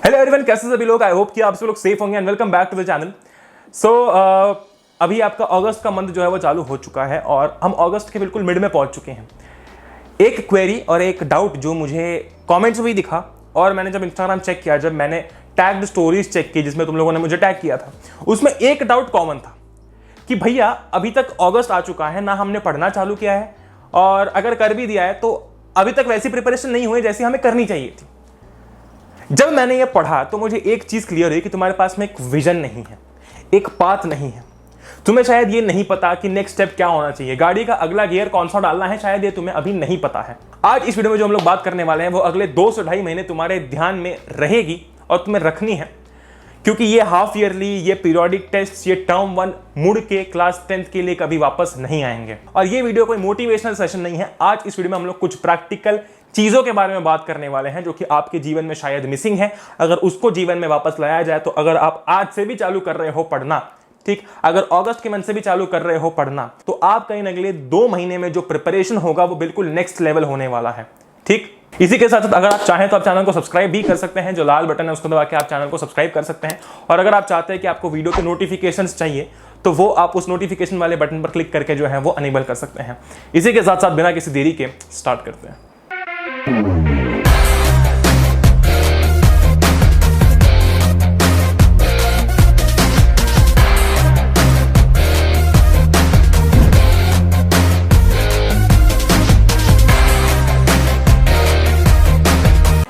Hello everyone, कैसे सभी लोग। आई होप कि आप सब लोग सेफ होंगे and welcome back to the channel. So अभी आपका अगस्त का मंथ जो है वो चालू हो चुका है और हम अगस्त के बिल्कुल मिड में पहुंच चुके हैं। एक क्वेरी और एक डाउट जो मुझे कमेंट्स में भी दिखा और मैंने जब इंस्टाग्राम चेक किया, जब मैंने टैग्ड स्टोरीज चेक की जिसमें तुम लोगों ने मुझे टैग किया था, उसमें एक डाउट कॉमन था कि भैया अभी तक अगस्त आ चुका है ना, हमने पढ़ना चालू किया है और अगर कर भी दिया है तो अभी तक वैसी प्रिपरेशन नहीं हुई जैसी हमें करनी चाहिए थी। जब मैंने ये पढ़ा तो मुझे एक चीज क्लियर हुई कि तुम्हारे पास में एक विजन नहीं है, एक पाथ नहीं है। तुम्हें शायद ये नहीं पता कि नेक्स्ट स्टेप क्या होना चाहिए, गाड़ी का अगला गियर कौन सा डालना है, शायद ये तुम्हें अभी नहीं पता है। आज इस वीडियो में जो हम लोग बात करने वाले हैं वो अगले 2 से 2.5 महीने तुम्हारे ध्यान में रहेगी और तुम्हें रखनी है, क्योंकि ये हाफ ईयरली, ये पीरियोडिक टेस्ट, ये टर्म 1 मुड़ के क्लास 10th के लिए कभी वापस नहीं आएंगे। और ये वीडियो कोई मोटिवेशनल सेशन नहीं है। आज इस वीडियो में हम लोग कुछ प्रैक्टिकल चीजों के बारे में बात करने वाले हैं जो कि आपके जीवन में शायद मिसिंग है। अगर उसको जीवन में वापस लाया जाए तो अगर आप आज से भी चालू कर रहे हो पढ़ना, ठीक, अगर अगस्त के मंथ से भी चालू कर रहे हो पढ़ना, तो आप कहीं अगले 2 महीने में जो प्रिपरेशन होगा वो बिल्कुल नेक्स्ट लेवल होने वाला है। ठीक, इसी के साथ साथ अगर आप चाहें तो आप चैनल को सब्सक्राइब भी कर सकते हैं। जो लाल बटन है उसको दबा के आप चैनल को सब्सक्राइब कर सकते हैं। और अगर आप चाहते हैं कि आपको वीडियो के नोटिफिकेशंस चाहिए तो वो आप उस नोटिफिकेशन वाले बटन पर क्लिक करके जो है वो अनेबल कर सकते हैं। इसी के साथ साथ बिना किसी देरी के स्टार्ट करते हैं।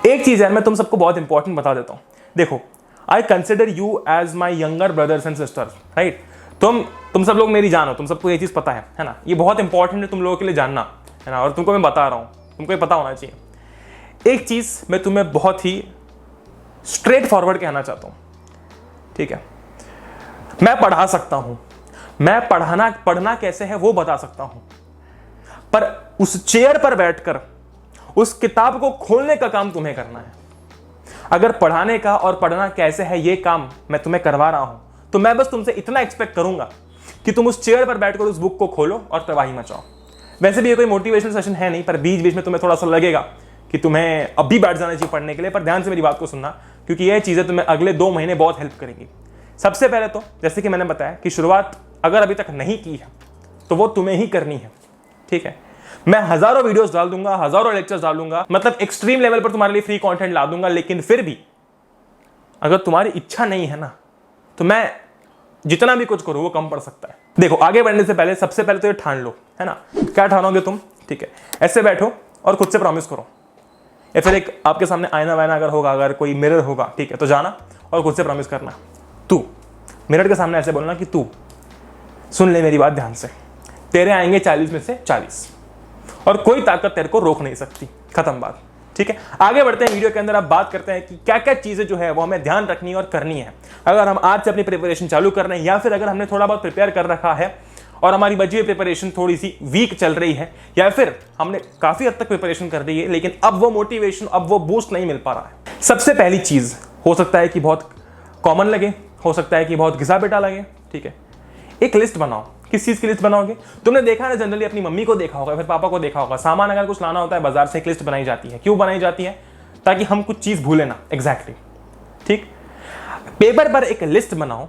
एक चीज है, मैं तुम सबको बहुत इंपॉर्टेंट बता देता हूं। देखो, I consider you as my younger brothers and sisters, right. तुम सब लोग मेरी जान हो, तुम सबको ये चीज पता है ना। ये बहुत इंपॉर्टेंट है तुम लोगों के लिए जानना, है ना। और तुमको मैं बता रहा हूं, तुमको ये पता होना चाहिए। एक चीज मैं तुम्हें बहुत ही स्ट्रेट फॉरवर्ड कहना चाहता हूं, ठीक है। मैं पढ़ा सकता हूं, मैं पढ़ना कैसे है वो बता सकता हूं, पर उस चेयर पर बैठकर उस किताब को खोलने का काम तुम्हें करना है। अगर पढ़ाने का और पढ़ना कैसे है ये काम मैं तुम्हें करवा रहा हूं तो मैं बस तुमसे इतना एक्सपेक्ट करूंगा कि तुम उस चेयर पर बैठकर उस बुक को खोलो और तबाही मचाओ। वैसे भी ये कोई मोटिवेशनल सेशन है नहीं, पर बीच बीच में तुम्हें थोड़ा सा लगेगा कि तुम्हें अब भी बैठ जाना चाहिए पढ़ने के लिए। पर ध्यान से मेरी बात को सुनना, क्योंकि ये चीजें तुम्हें अगले 2 महीने बहुत हेल्प करेंगी। सबसे पहले तो जैसे कि मैंने बताया कि शुरुआत अगर अभी तक नहीं की है तो वो तुम्हें ही करनी है, ठीक है। मैं हजारों वीडियोस डाल दूंगा, हजारों लेक्चर्स डाल दूंगा, मतलब एक्सट्रीम लेवल पर तुम्हारे लिए फ्री कंटेंट ला दूंगा, लेकिन फिर भी अगर तुम्हारी इच्छा नहीं है ना तो मैं जितना भी कुछ करूं वो कम पड़ सकता है। देखो, आगे बढ़ने से पहले सबसे पहले तो ये ठान लो, है ना। क्या ठानोगे तुम, ठीक है। ऐसे बैठो और खुद से प्रॉमिस करो, या फिर एक आपके सामने आईना वायना अगर होगा, अगर कोई मिरर होगा, ठीक है, तो जाना और खुद से प्रॉमिस करना। तू मिरर के सामने ऐसे बोलना कि तू सुन ले मेरी बात ध्यान से, तेरे आएंगे 40 में से 40 और कोई ताकत तेरे को रोक नहीं सकती। खत्म बात, ठीक है। आगे बढ़ते हैं वीडियो के अंदर। आप बात करते हैं कि क्या क्या चीजें जो है वो हमें ध्यान रखनी और करनी है अगर हम आज से अपनी प्रिपरेशन चालू कर रहे हैं, या फिर अगर हमने थोड़ा बहुत प्रिपेयर कर रखा है और हमारी बची हुई प्रिपरेशन थोड़ी सी वीक चल रही है, या फिर हमने काफी हद तक प्रिपरेशन कर दी है लेकिन अब वो मोटिवेशन, अब वो बूस्ट नहीं मिल पा रहा है। सबसे पहली चीज, हो सकता है कि बहुत कॉमन लगे, हो सकता है कि बहुत घिसा बेटा लगे, ठीक है। एक लिस्ट बनाओ। किस चीज की लिस्ट बनाओगे? तुमने देखा है जनरली, अपनी मम्मी को देखा होगा, फिर पापा को देखा होगा, सामान अगर कुछ लाना होता है बाजार से एक लिस्ट बनाई जाती है। क्यों बनाई जाती है? ताकि हम कुछ चीज भूले ना। एग्जैक्टली, ठीक। पेपर पर एक लिस्ट बनाओ,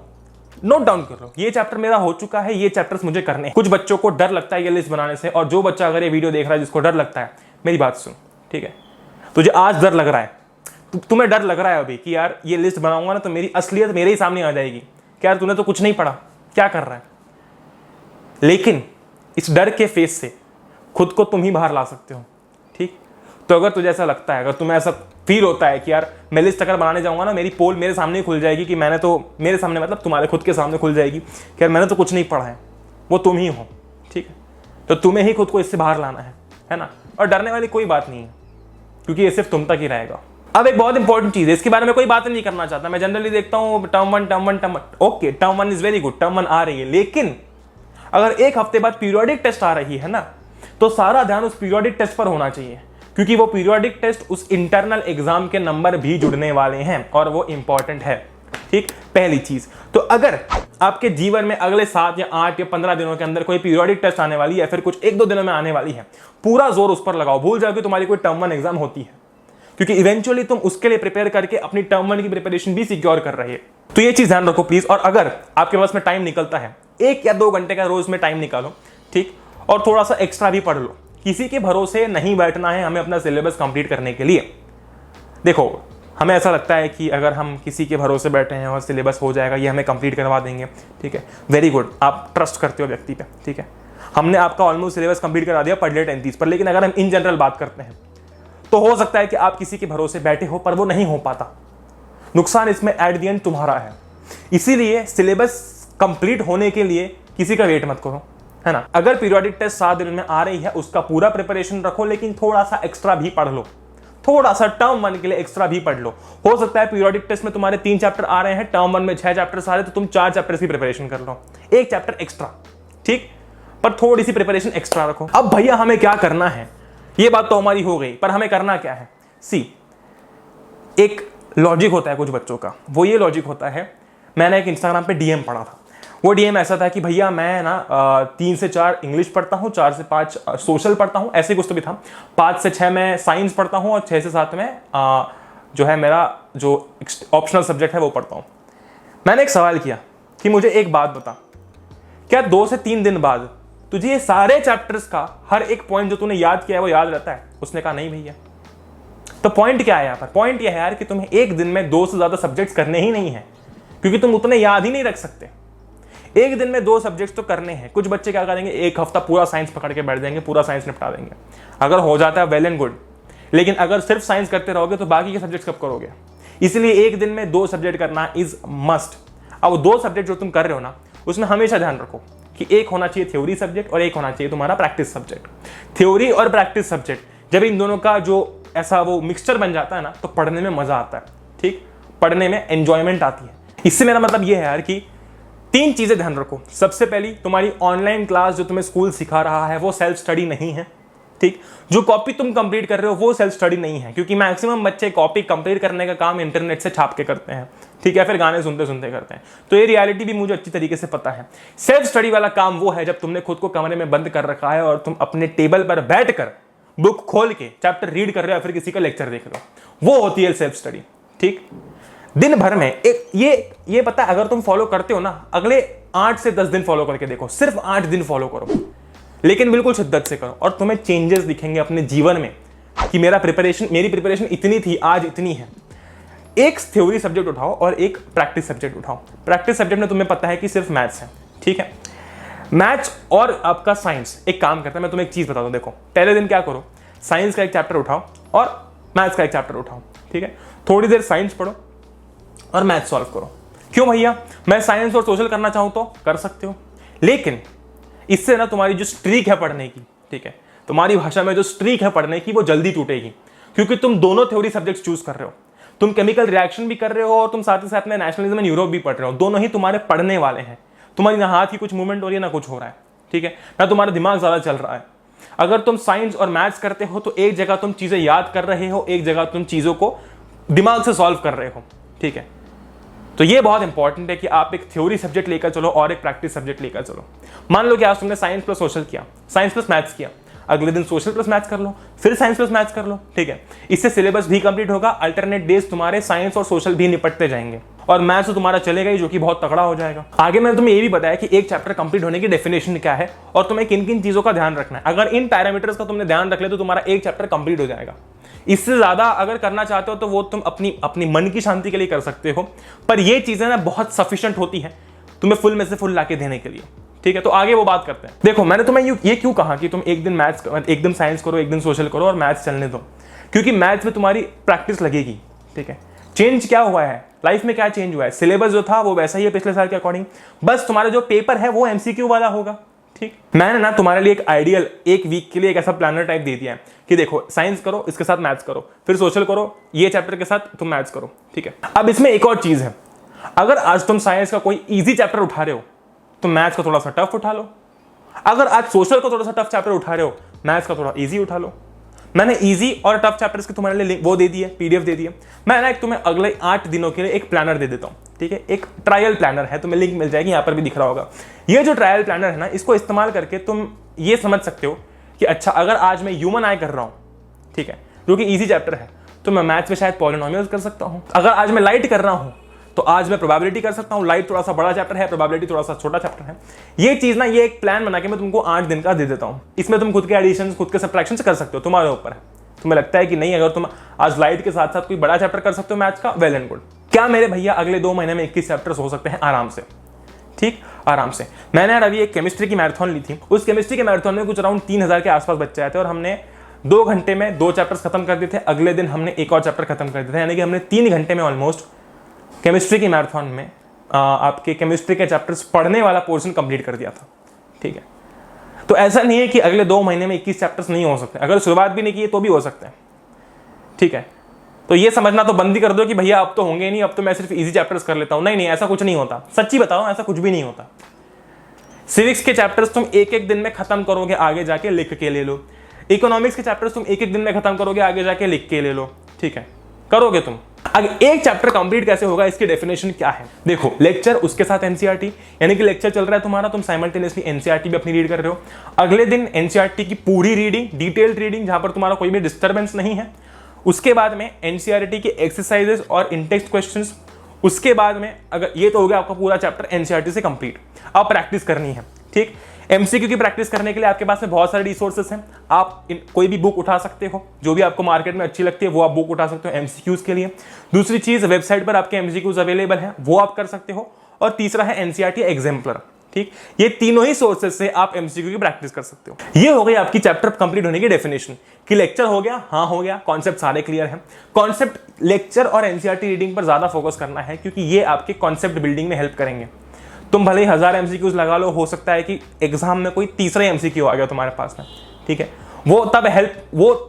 नोट डाउन कर लो, ये चैप्टर मेरा हो चुका है, ये चैप्टर्स मुझे करने हैं। कुछ बच्चों को डर लगता है ये लिस्ट बनाने से, और जो बच्चा अगर ये वीडियो देख रहा है जिसको डर लगता है, मेरी बात सुन, ठीक है। तुझे आज डर लग रहा है, तुम्हें डर लग रहा है अभी कि यार ये लिस्ट बनाऊंगा ना तो मेरी असलियत मेरे ही सामने आ जाएगी कि यार तूने तो कुछ नहीं पढ़ा, क्या कर रहा है। लेकिन इस डर के फेस से खुद को तुम ही बाहर ला सकते हो, ठीक। तो अगर तुझे ऐसा लगता है, अगर तुम्हें ऐसा फील होता है कि यार मैं लिस्ट अगर बनाने जाऊंगा ना मेरी पोल मेरे सामने ही खुल जाएगी, कि मैंने तो, मेरे सामने मतलब तुम्हारे खुद के सामने खुल जाएगी कि यार मैंने तो कुछ नहीं पढ़ा है, वो तुम ही हो, ठीक है। तो तुम्हें ही खुद को इससे बाहर लाना है ना। और डरने वाली कोई बात नहीं है, क्योंकि ये सिर्फ तुम तक ही रहेगा। अब एक बहुत इंपॉर्टेंट चीज है, इसके बारे में कोई बात नहीं करना चाहता। मैं जनरली देखता हूँ term one, okay, term 1 is very good, term 1 आ रही है, लेकिन अगर एक हफ्ते बाद पीरियोडिक टेस्ट आ रही है ना तो सारा ध्यान उस पीरियोडिक टेस्ट पर होना चाहिए, क्योंकि वो पीरियोडिक टेस्ट उस इंटरनल एग्जाम के नंबर भी जुड़ने वाले हैं और वो इंपॉर्टेंट है, ठीक। पहली चीज तो अगर आपके जीवन में अगले 7 या 8 या 15 दिनों के अंदर कोई पीरियोडिक टेस्ट आने वाली है, या फिर कुछ 1-2 दिनों में आने वाली है, पूरा जोर उस पर लगाओ। भूल जाओ कि तुम्हारी कोई टर्म 1 एग्जाम होती है, क्योंकि इवेंचुअली तुम उसके लिए प्रिपेयर करके अपनी टर्म 1 की प्रिपरेशन भी सिक्योर कर रहे हो। तो ये चीज ध्यान रखो प्लीज। और अगर आपके पास में टाइम निकलता है 1 या 2 घंटे का रोज में टाइम निकालो, ठीक, और थोड़ा सा एक्स्ट्रा भी पढ़ लो। किसी के भरोसे नहीं बैठना है हमें अपना सिलेबस कंप्लीट करने के लिए। देखो, हमें ऐसा लगता है कि अगर हम किसी के भरोसे बैठे हैं और सिलेबस हो जाएगा, ये हमें कंप्लीट करवा देंगे, ठीक है, वेरी गुड, आप ट्रस्ट करते हो व्यक्ति पे, ठीक है, हमने आपका ऑलमोस्ट सिलेबस कंप्लीट करा दिया, पढ़ ले 33 पर। लेकिन अगर हम इन जनरल बात करते हैं तो हो सकता है कि आप किसी के भरोसे बैठे हो पर वो नहीं हो पाता। नुकसान इसमें एट द एंड तुम्हारा है। इसीलिए सिलेबस कंप्लीट होने के लिए किसी का वेट मत करो, है ना। अगर पीरियोडिक टेस्ट 7 दिन में आ रही है उसका पूरा प्रिपरेशन रखो, लेकिन थोड़ा सा एक्स्ट्रा भी पढ़ लो, थोड़ा सा टर्म 1 के लिए एक्स्ट्रा भी पढ़ लो। हो सकता है पीरियोडिक टेस्ट में तुम्हारे 3 चैप्टर आ रहे हैं, टर्म 1 में 6 चैप्टर्स आ रहे हैं, तो तुम 4 चैप्टर्स की प्रिपरेशन कर लो, 1 चैप्टर एक्स्ट्रा, ठीक, पर थोड़ी सी प्रिपरेशन एक्स्ट्रा रखो। अब भैया हमें क्या करना है, ये बात तो हमारी हो गई, पर हमें करना क्या है। सी, एक लॉजिक होता है कुछ बच्चों का, वो ये लॉजिक होता है, मैंने एक इंस्टाग्राम पे डीएम पढ़ा था। वो डीएम ऐसा था कि भैया मैं ना 3 से 4 इंग्लिश पढ़ता हूँ, 4 से 5 सोशल पढ़ता हूँ, ऐसे कुछ तो भी था, 5 से 6 मैं साइंस पढ़ता हूँ और 6 से 7 में जो है मेरा जो ऑप्शनल सब्जेक्ट है वो पढ़ता हूँ। मैंने एक सवाल किया कि मुझे एक बात बता, क्या 2 से 3 दिन बाद तुझे ये सारे चैप्टर्स का हर एक पॉइंट जो तूने याद किया है वो याद रहता है? उसने कहा नहीं भैया। तो पॉइंट क्या है यहाँ पर? पॉइंट यह है यार कि तुम्हें एक दिन में 2 से ज्यादा सब्जेक्ट्स करने ही नहीं है, क्योंकि तुम उतने याद ही नहीं रख सकते। एक दिन में 2 सब्जेक्ट्स तो करने हैं। कुछ बच्चे क्या करेंगे, एक हफ्ता पूरा साइंस पकड़ के बैठ जाएंगे, पूरा साइंस निपटा देंगे। अगर हो जाता है वेल एंड गुड, लेकिन अगर सिर्फ साइंस करते रहोगे तो बाकी के सब्जेक्ट्स कब करोगे? इसलिए एक दिन में 2 सब्जेक्ट करना इज मस्ट। अब 2 सब्जेक्ट जो तुम कर रहे हो ना, उसमें हमेशा ध्यान रखो कि एक होना चाहिए थ्योरी सब्जेक्ट और एक होना चाहिए तुम्हारा प्रैक्टिस सब्जेक्ट। थ्योरी और प्रैक्टिस सब्जेक्ट जब इन दोनों का जो ऐसा वो मिक्सचर बन जाता है ना, तो पढ़ने में मजा आता है, ठीक, पढ़ने में एंजॉयमेंट आती है। इससे मेरा मतलब ये है यार कि 3 चीजें ध्यान रखो। सबसे पहली, तुम्हारी ऑनलाइन क्लास जो तुम्हें स्कूल सिखा रहा है वो सेल्फ स्टडी नहीं है, ठीक। जो कॉपी तुम कंप्लीट कर रहे हो वो सेल्फ स्टडी नहीं है, क्योंकि मैक्सिमम बच्चे कॉपी कंप्लीट करने का काम इंटरनेट से छाप के करते हैं, ठीक है, फिर गाने सुनते सुनते करते हैं। तो ये रियलिटी भी मुझे अच्छी तरीके से पता है। सेल्फ स्टडी वाला काम वो है जब तुमने खुद को कमरे में बंद कर रखा है और तुम अपने टेबल पर बैठकर बुक खोल के चैप्टर रीड कर रहे हो, फिर किसी का लेक्चर देख रहे हो, वो होती है सेल्फ स्टडी, ठीक। दिन भर में एक ये पता है, अगर तुम फॉलो करते हो ना, अगले 8 से 10 दिन फॉलो करके देखो, सिर्फ 8 दिन फॉलो करो, लेकिन बिल्कुल शिद्दत से करो, और तुम्हें चेंजेस दिखेंगे अपने जीवन में कि मेरी प्रिपरेशन इतनी थी, आज इतनी है। एक थ्योरी सब्जेक्ट उठाओ और एक प्रैक्टिस सब्जेक्ट उठाओ। प्रैक्टिस सब्जेक्ट में तुम्हें पता है कि सिर्फ मैथ्स है, ठीक है। मैथ्स और आपका साइंस एक काम करता है। मैं तुम्हें एक चीज बता दूं, देखो, पहले दिन क्या करो, साइंस का एक चैप्टर उठाओ और मैथ्स का एक चैप्टर उठाओ, ठीक है। थोड़ी देर साइंस पढ़ो और मैथ सॉल्व करो। क्यों भैया? मैं साइंस और सोशल करना चाहूं तो कर सकते हो, लेकिन इससे ना तुम्हारी जो स्ट्रीक है पढ़ने की, ठीक है, तुम्हारी भाषा में जो स्ट्रीक है पढ़ने की, वो जल्दी टूटेगी, क्योंकि तुम दोनों थ्योरी सब्जेक्ट्स चूज कर रहे हो। तुम केमिकल रिएक्शन भी कर रहे हो और तुम साथ ही साथ में नेशनलिज्म एंड यूरोप भी पढ़ रहे हो। दोनों ही तुम्हारे पढ़ने वाले हैं। तुम्हारी ना हाथ की कुछ मूवमेंट हो रही है ना कुछ हो रहा है, ठीक है, ना तुम्हारा दिमाग ज्यादा चल रहा है। अगर तुम साइंस और मैथ्स करते हो तो एक जगह तुम चीजें याद कर रहे हो, एक जगह तुम चीजों को दिमाग से सॉल्व कर रहे हो, ठीक है। तो ये बहुत इंपॉर्टेंट है कि आप एक थ्योरी सब्जेक्ट लेकर चलो और एक प्रैक्टिस सब्जेक्ट लेकर चलो। मान लो कि आज तुमने साइंस प्लस सोशल किया, साइंस प्लस मैथ्स किया, अगले दिन सोशल प्लस मैथ्स कर लो, फिर साइंस प्लस मैथ्स कर लो, ठीक है। इससे सिलेबस भी कंप्लीट होगा, अल्टरनेट डेज तुम्हारे साइंस और सोशल भी निपटते जाएंगे, और मैथ्स तो तुम्हारा चलेगा ही, जो कि बहुत तगड़ा हो जाएगा। आगे मैंने तुम्हें ये भी बताया कि एक चैप्टर कंप्लीट होने की डेफिनेशन क्या है और तुम्हें किन किन चीजों का ध्यान रखना है। अगर इन पैरामीटर्स का तुमने ध्यान रख लिया तो तुम्हारा एक चैप्टर कंप्लीट हो जाएगा। इससे ज्यादा अगर करना चाहते हो तो वो तुम अपनी मन की शांति के लिए कर सकते हो, पर ये चीजें ना बहुत सफिशिएंट होती हैं तुम्हें फुल में से फुल लाके देने के लिए, ठीक है। तो आगे वो बात करते हैं। देखो, मैंने तुम्हें ये क्यों कहा कि तुम एक दिन साइंस करो, एक दिन सोशल करो और मैथ्स चलने दो, क्योंकि मैथ्स में तुम्हारी प्रैक्टिस लगेगी, ठीक है। चेंज क्या हुआ है लाइफ में, क्या चेंज हुआ है? सिलेबस जो था वो वैसा ही है पिछले साल के अकॉर्डिंग, बस तुम्हारा जो पेपर है वो एमसीक्यू वाला होगा, ठीक। मैंने ना तुम्हारे लिए एक आइडियल एक वीक के लिए एक ऐसा प्लानर टाइप दे दिया है कि देखो, साइंस करो, इसके साथ मैथ्स करो, फिर सोशल करो, ये चैप्टर के साथ तुम मैथ्स करो, ठीक है। अब इसमें एक और चीज है, अगर आज तुम साइंस का कोई इजी चैप्टर उठा रहे हो तो मैथ्स का थोड़ा सा टफ उठा लो। अगर आज सोशल का थोड़ा सा टफ चैप्टर उठा रहे हो, मैथ्स का थोड़ा इजी उठा लो। मैंने इजी और टफ चैप्टर्स के तुम्हारे लिए वो दे दिए, पीडीएफ दे दिए। मैं ना एक तुम्हें अगले 8 दिनों के लिए एक प्लानर दे देता हूँ, ठीक है। एक ट्रायल प्लानर है, तुम्हें लिंक मिल जाएगी, यहाँ पर भी दिख रहा होगा। ये जो ट्रायल प्लानर है ना, इसको इस्तेमाल करके तुम ये समझ सकते हो कि अच्छा, अगर आज मैं ह्यूमन आई कर रहा हूँ, ठीक है, जो कि इजी चैप्टर है, तो मैं मैथ्स में शायद पॉलिनोमियल्स कर सकता हूँ। अगर आज मैं लाइट कर रहा हूँ तो आज मैं प्रोबेबिलिटी कर सकता हूँ। लाइट थोड़ा सा बड़ा चैप्टर है, प्रोबेबिलिटी थोड़ा सा छोटा चैप्टर है। ये चीज ना, ये एक प्लान बना के मैं तुमको 8 दिन का दे देता हूँ। इसमें तुम खुद के एडिशन, खुद के सब्ट्रैक्शन कर सकते हो, तुम्हारे ऊपर है। तुम्हें लगता है कि नहीं, अगर तुम आज लाइट के साथ साथ कोई बड़ा चैप्टर कर सकते हो मैथ्स का, वेल एंड गुड। क्या मेरे भैया अगले 2 महीने में 21 चैप्टर्स हो सकते हैं आराम से, ठीक, आराम से। मैंने यार अभी एक केमिस्ट्री की मैराथन ली थी। उस केमिस्ट्री के मैराथन में कुछ अराउंड 3000 के आसपास बच्चे आए थे और हमने 2 घंटे में 2 चैप्टर्स खत्म कर दिए थे। अगले दिन हमने एक और चैप्टर खत्म कर दिया था, यानी कि हमने 3 घंटे में ऑलमोस्ट केमिस्ट्री की मैराथन में आपके केमिस्ट्री के चैप्टर्स पढ़ने वाला पोर्शन कंप्लीट कर दिया था, ठीक है। तो ऐसा नहीं है कि अगले 2 महीने में 21 चैप्टर्स नहीं हो सकते। अगर शुरुआत भी नहीं की तो भी हो सकते हैं, ठीक है। तो ये समझना तो बंद ही कर दो कि भैया अब तो होंगे नहीं, अब तो मैं सिर्फ इजी चैप्टर्स कर लेता हूं। नहीं नहीं, ऐसा कुछ नहीं होता। सच्ची बताओ, ऐसा कुछ भी नहीं होता। सिविक्स के चैप्टर्स तुम एक एक दिन में खत्म करोगे, आगे जाके लिख के ले लो। इकोनॉमिक्स के चैप्टर्स तुम एक एक दिन में खत्म करोगे, आगे जाके लिख के ले लो, ठीक है, करोगे तुम। अगर एक चैप्टर कंप्लीट कैसे होगा, इसकी डेफिनेशन क्या है? देखो, लेक्चर उसके साथ एनसीईआरटी, यानी कि लेक्चर चल रहा है तुम्हारा, तुम साइमल्टेनियसली एनसीईआरटी भी अपनी रीड कर रहे हो। अगले दिन एनसीईआरटी की पूरी रीडिंग, डिटेल्ड रीडिंग, जहां पर तुम्हारा कोई भी डिस्टर्बेंस नहीं है। उसके बाद में एनसीईआरटी के एक्सरसाइजेस और इनटेक्स्ट क्वेश्चंस। उसके बाद में, अगर ये तो हो गया आपका पूरा चैप्टर एनसीईआरटी से कंप्लीट। अब प्रैक्टिस करनी है, ठीक। एमसीक्यू की प्रैक्टिस करने के लिए आपके पास में बहुत सारे रिसोर्सेस हैं। आप कोई भी बुक उठा सकते हो, जो भी आपको मार्केट में अच्छी लगती है वो आप बुक उठा सकते हो एमसीक्यूज के लिए। दूसरी चीज, वेबसाइट पर आपके एमसीक्यूज अवेलेबल हैं, वो आप कर सकते हो। और तीसरा है एनसीईआरटी एग्जाम्पलर, ठीक। ये तीनों ही सोर्सेज से आप एमसीक्यू की प्रैक्टिस कर सकते हो। ये हो गई आपकी चैप्टर कंप्लीट होने की डेफिनेशन कि लेक्चर हो गया, हाँ हो गया, कॉन्सेप्ट सारे क्लियर हैं। कॉन्सेप्ट, लेक्चर और एनसीईआरटी रीडिंग पर ज्यादा फोकस करना है, क्योंकि ये आपके कॉन्सेप्ट बिल्डिंग में हेल्प करेंगे। तुम भले ही 1000 एमसीक्यूज लगा लो, हो सकता है कि एग्जाम में कोई तीसरा एमसीक्यू आ गया तुम्हारे पास में, ठीक है। वो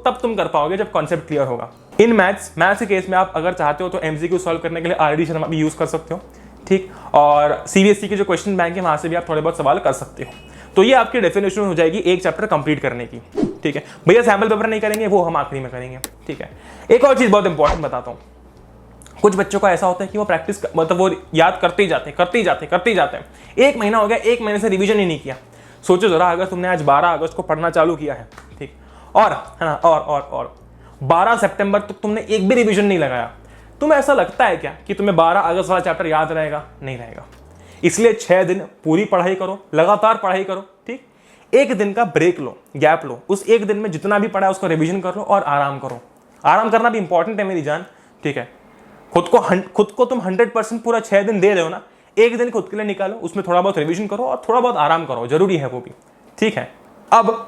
तब तुम कर पाओगे जब कॉन्सेप्ट क्लियर होगा। इन मैथ्स के केस में आप अगर चाहते हो तो एमसीक्यू सॉल्व करने के लिए आरडी शर्मा भी यूज कर सकते हो, ठीक। और सीबीएसई के जो क्वेश्चन बैंक है वहां से भी आप थोड़े बहुत सवाल कर सकते हो। तो ये आपकी डेफिनेशन हो जाएगी एक चैप्टर कंप्लीट करने की, ठीक है। भैया सैम्पल पेपर नहीं करेंगे, वो हम आखिरी में करेंगे, ठीक है। एक और चीज बहुत इंपॉर्टेंट बताता हूँ। कुछ बच्चों का ऐसा होता है कि वो प्रैक्टिस, मतलब वो याद करते ही जाते हैं। 1 महीना हो गया, 1 महीने से रिवीजन ही नहीं किया। सोचो जरा, अगर तुमने आज 12 अगस्त को पढ़ना चालू किया है, ठीक, और है ना, और 12 सितंबर तक तुमने एक भी रिवीजन नहीं लगाया, तुम्हें ऐसा लगता है क्या कि तुम्हें 12 अगस्त वाला चैप्टर याद रहेगा? नहीं रहेगा। इसलिए 6 दिन पूरी पढ़ाई करो, लगातार पढ़ाई करो, ठीक। 1 दिन का ब्रेक लो, गैप लो, उस 1 दिन में जितना भी पढ़ा है उसको रिवीजन कर लो और आराम करो। आराम करना भी इंपॉर्टेंट है मेरी जान, ठीक है। खुद को तुम 100% पूरा 6 दिन दे रहे हो ना, 1 दिन खुद के लिए निकालो, उसमें थोड़ा बहुत रिवीजन करो और थोड़ा बहुत आराम करो, जरूरी है वो भी, ठीक है। अब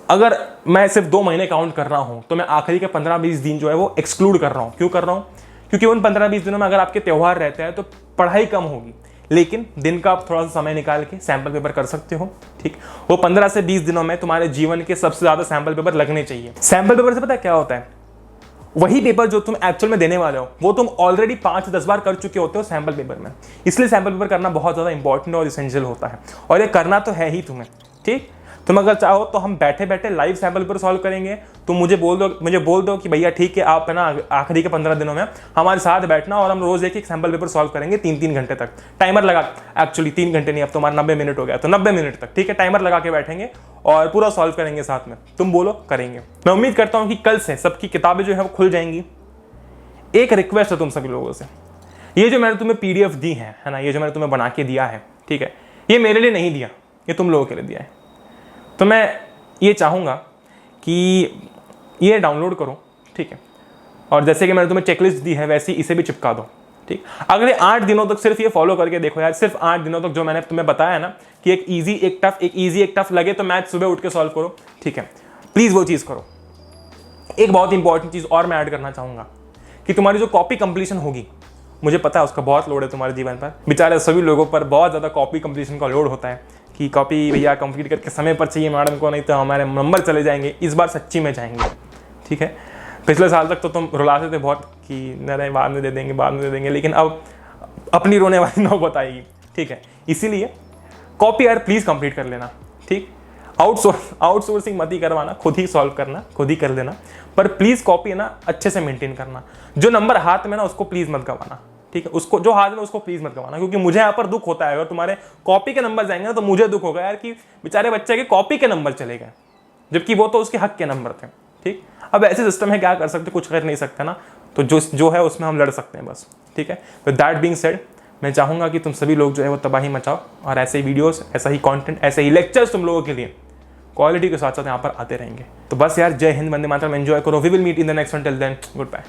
अगर मैं सिर्फ 2 महीने काउंट कर रहा हूं तो मैं आखिरी के 15-20 दिन जो है वो एक्सक्लूड कर रहा हूं। क्यों कर रहा हूं? क्योंकि उन 15-20 दिनों में अगर आपके त्यौहार रहते हैं तो पढ़ाई कम होगी, लेकिन दिन का आप थोड़ा सा समय निकाल के सैंपल पेपर कर सकते हो, ठीक। वो 15 से 20 दिनों में तुम्हारे जीवन के सबसे ज्यादा सैंपल पेपर लगने चाहिए। सैंपल पेपर से पता है क्या होता है? वही पेपर जो तुम एक्चुअल में देने वाले हो वो तुम ऑलरेडी 5-10 बार कर चुके होते हो सैंपल पेपर में। इसलिए सैंपल पेपर करना बहुत ज्यादा इंपॉर्टेंट और इसेंशियल होता है, और ये करना तो है ही तुम्हें, ठीक। तुम अगर चाहो तो हम बैठे बैठे लाइव सैंपल पेपर सॉल्व करेंगे। तुम मुझे बोल दो कि भैया ठीक है, आप है ना आखिरी के 15 दिनों में हमारे साथ बैठना और हम रोज एक सैंपल पेपर सॉल्व करेंगे 3-3 घंटे तक। टाइमर लगा, एक्चुअली 3 घंटे नहीं, अब तुम्हारा 90 मिनट हो गया, तो 90 मिनट तक, ठीक है, टाइमर लगा के बैठेंगे और पूरा सॉल्व करेंगे साथ में। तुम बोलो, करेंगे। मैं उम्मीद करता हूँ कि कल से सबकी किताबें जो है वो खुल जाएंगी। एक रिक्वेस्ट है तुम सभी लोगों से, ये जो मैंने तुम्हें पीडीएफ दी है ना, ये जो मैंने तुम्हें बना के दिया है, ठीक है, ये मेरे लिए नहीं दिया, ये तुम लोगों के लिए दिया है। तो मैं ये चाहूँगा कि ये डाउनलोड करो, ठीक है, और जैसे कि मैंने तुम्हें चेकलिस्ट दी है वैसे ही इसे भी चिपका दो, ठीक। अगले 8 दिनों तक सिर्फ ये फॉलो करके देखो यार, सिर्फ 8 दिनों तक जो मैंने तुम्हें बताया ना कि एक इजी एक टफ लगे तो मैथ सुबह उठ के सॉल्व करो, ठीक है, प्लीज़ वो चीज़ करो। एक बहुत इंपॉर्टेंट चीज़ और मैं ऐड करना चाहूँगा कि तुम्हारी जो कॉपी कंप्लीशन होगी, मुझे पता है उसका बहुत लोड है तुम्हारे जीवन पर, बेचारे सभी लोगों पर बहुत ज़्यादा कॉपी कंप्लीशन का लोड होता है कि कॉपी भैया कंप्लीट करके समय पर चाहिए मैडम को, नहीं तो हमारे नंबर चले जाएंगे। इस बार सच्ची में जाएंगे, ठीक है। पिछले साल तक तो तुम रुलाते थे बहुत कि नहीं बाद में दे देंगे, लेकिन अब अपनी रोने वाली नौबत आएगी, ठीक है। इसीलिए कॉपी यार प्लीज़ कंप्लीट कर लेना, ठीक। आउटसोर्सिंग मत ही करवाना, खुद ही सॉल्व करना, खुद ही कर लेना, पर प्लीज़ कॉपी है ना अच्छे से मेंटेन करना। जो नंबर हाथ में ना उसको प्लीज़ मत गवाना, ठीक है, उसको जो हाथ में उसको प्लीज़ मत गवाना, क्योंकि मुझे यहाँ पर दुख होता है अगर तुम्हारे कॉपी के नंबर जाएंगे ना तो मुझे दुख होगा यार कि बेचारे बच्चे के कॉपी के नंबर चले गए, जबकि वो तो उसके हक के नंबर थे, ठीक, अब ऐसे सिस्टम है, क्या कर सकते, कुछ कर नहीं सकते ना, तो जो है उसमें हम लड़ सकते हैं बस, ठीक है। विद दैट बीइंग सेड, मैं चाहूँगा कि तुम सभी लोग जो है वो तबाही मचाओ, और ऐसे ही वीडियोस, ऐसा ही कंटेंट, ऐसे ही लेक्चर्स तुम लोगों के लिए क्वालिटी के साथ साथ यहाँ पर आते रहेंगे। तो बस यार, जय हिंद, वंदे मातरम, एंजॉय करो। We will meet in the next one, till then good bye.